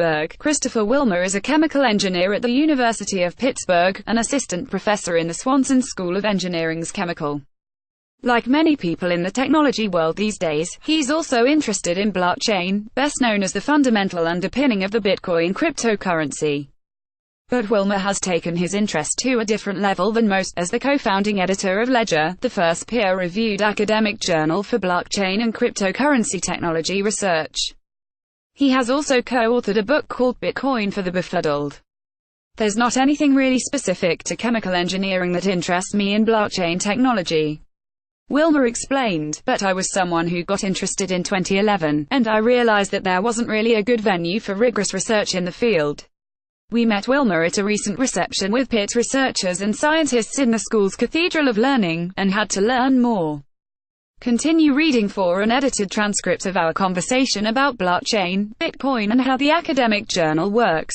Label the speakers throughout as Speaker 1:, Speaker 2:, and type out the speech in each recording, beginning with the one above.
Speaker 1: Pittsburgh. Christopher Wilmer is a chemical engineer at the University of Pittsburgh, an assistant professor in the Swanson School of Engineering's chemical. Like many people in the technology world these days, he's also interested in blockchain, best known as the fundamental underpinning of the Bitcoin cryptocurrency. But Wilmer has taken his interest to a different level than most, as the co-founding editor of Ledger, the first peer-reviewed academic journal for blockchain and cryptocurrency technology research. He has also co-authored a book called Bitcoin for the Befuddled. There's not anything really specific to chemical engineering that interests me in blockchain technology, Wilmer explained, but I was someone who got interested in 2011, and I realized that there wasn't really a good venue for rigorous research in the field. We met Wilmer at a recent reception with Pitt researchers and scientists in the school's Cathedral of Learning, and had to learn more. Continue reading for an edited transcript of our conversation about blockchain, Bitcoin, and how the academic journal works.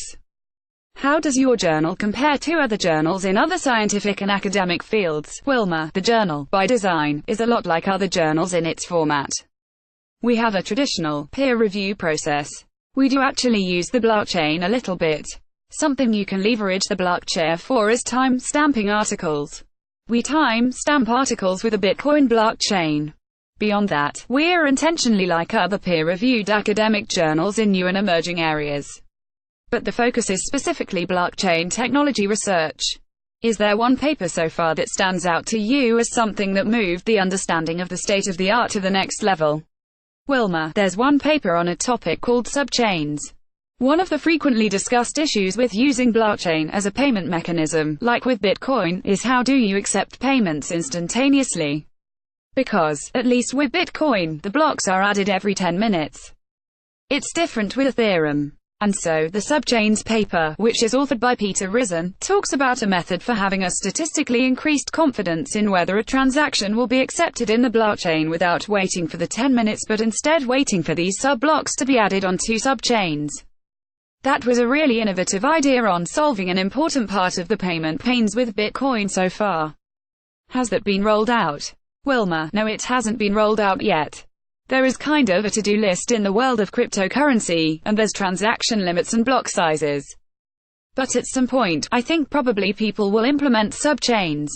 Speaker 1: How does your journal compare to other journals in other scientific and academic fields? Wilmer: the journal, by design, is a lot like other journals in its format. We have a traditional, peer review process. We do actually use the blockchain a little bit. Something you can leverage the blockchain for is time-stamping articles. We time-stamp articles with a Bitcoin blockchain. Beyond that, we're intentionally like other peer-reviewed academic journals in new and emerging areas. But the focus is specifically blockchain technology research. Is there one paper so far that stands out to you as something that moved the understanding of the state-of-the-art to the next level? Wilmer: there's one paper on a topic called subchains. One of the frequently discussed issues with using blockchain as a payment mechanism, like with Bitcoin, is how do you accept payments instantaneously? Because, at least with Bitcoin, the blocks are added every 10 minutes. It's different with Ethereum. And so, the Subchains paper, which is authored by Peter Rizan, talks about a method for having a statistically increased confidence in whether a transaction will be accepted in the blockchain without waiting for the 10 minutes but instead waiting for these sub-blocks to be added onto subchains. That was a really innovative idea on solving an important part of the payment pains with Bitcoin so far. Has that been rolled out? Wilmer: no, it hasn't been rolled out yet. There is kind of a to-do list in the world of cryptocurrency, and there's transaction limits and block sizes. But at some point, I think probably people will implement subchains.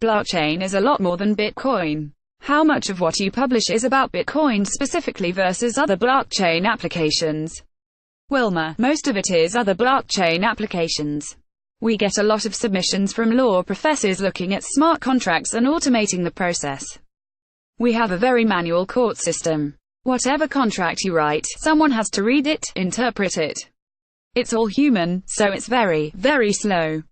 Speaker 1: Blockchain is a lot more than Bitcoin. How much of what you publish is about Bitcoin specifically versus other blockchain applications? Wilmer: most of it is other blockchain applications. We get a lot of submissions from law professors looking at smart contracts and automating the process. We have a very manual court system. Whatever contract you write, someone has to read it, interpret it. It's all human, so it's very, very slow.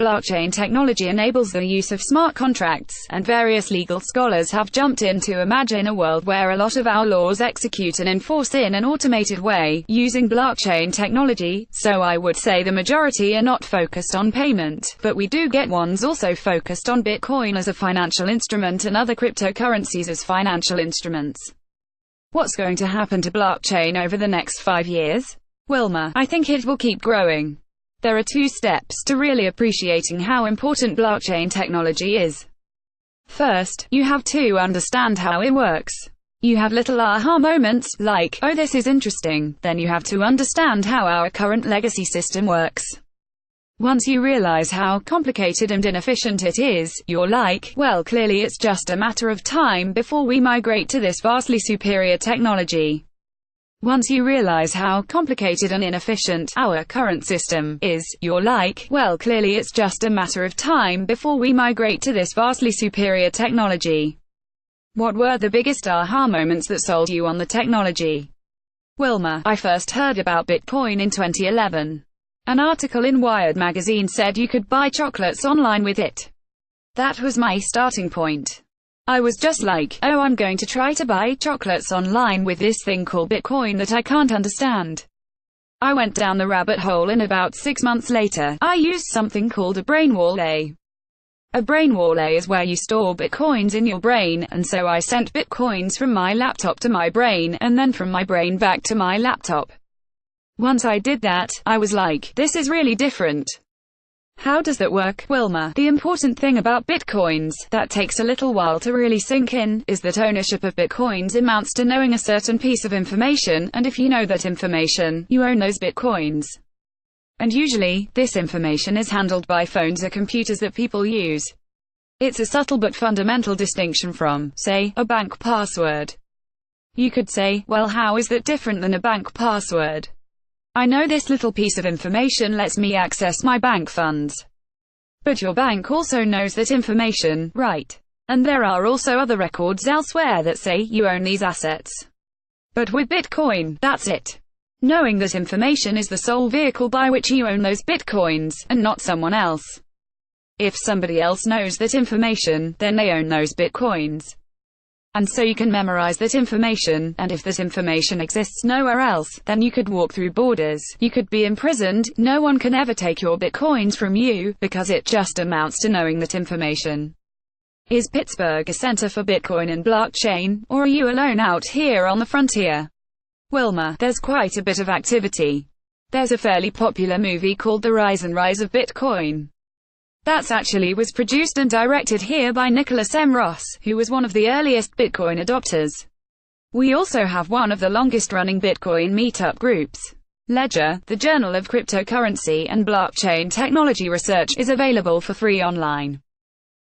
Speaker 1: Blockchain technology enables the use of smart contracts, and various legal scholars have jumped in to imagine a world where a lot of our laws execute and enforce in an automated way, using blockchain technology. So I would say the majority are not focused on payment, but we do get ones also focused on Bitcoin as a financial instrument and other cryptocurrencies as financial instruments. What's going to happen to blockchain over the next 5 years? Wilmer: I think it will keep growing. There are 2 steps to really appreciating how important blockchain technology is. First, you have to understand how it works. You have little aha moments, like, oh, this is interesting. Then you have to understand how our current legacy system works. Once you realize how complicated and inefficient it is, you're like, well, clearly it's just a matter of time before we migrate to this vastly superior technology. Once you realize how complicated and inefficient our current system is, you're like, well, clearly it's just a matter of time before we migrate to this vastly superior technology. What were the biggest aha moments that sold you on the technology? Wilmer: I first heard about Bitcoin in 2011. An article in Wired magazine said you could buy chocolates online with it. That was my starting point. I was just like, oh, I'm going to try to buy chocolates online with this thing called Bitcoin that I can't understand. I went down the rabbit hole, and about 6 months later, I used something called a brain wallet. A brain wallet is where you store Bitcoins in your brain, and so I sent Bitcoins from my laptop to my brain, and then from my brain back to my laptop. Once I did that, I was like, this is really different. How does that work, Wilmer? The important thing about bitcoins, that takes a little while to really sink in, is that ownership of bitcoins amounts to knowing a certain piece of information, and if you know that information, you own those bitcoins. And usually, this information is handled by phones or computers that people use. It's a subtle but fundamental distinction from, say, a bank password. You could say, well, how is that different than a bank password? I know this little piece of information lets me access my bank funds. But your bank also knows that information, right? And there are also other records elsewhere that say you own these assets. But with Bitcoin, that's it. Knowing that information is the sole vehicle by which you own those Bitcoins, and not someone else. If somebody else knows that information, then they own those Bitcoins. And so you can memorize that information, and if that information exists nowhere else, then you could walk through borders, you could be imprisoned, no one can ever take your bitcoins from you, because it just amounts to knowing that information. Is Pittsburgh a center for Bitcoin and blockchain, or are you alone out here on the frontier? Wilmer, there's quite a bit of activity. There's a fairly popular movie called The Rise and Rise of Bitcoin. That actually was produced and directed here by Nicholas M. Ross, who was one of the earliest Bitcoin adopters. We also have one of the longest-running Bitcoin meetup groups. Ledger, the Journal of Cryptocurrency and Blockchain Technology Research, is available for free online.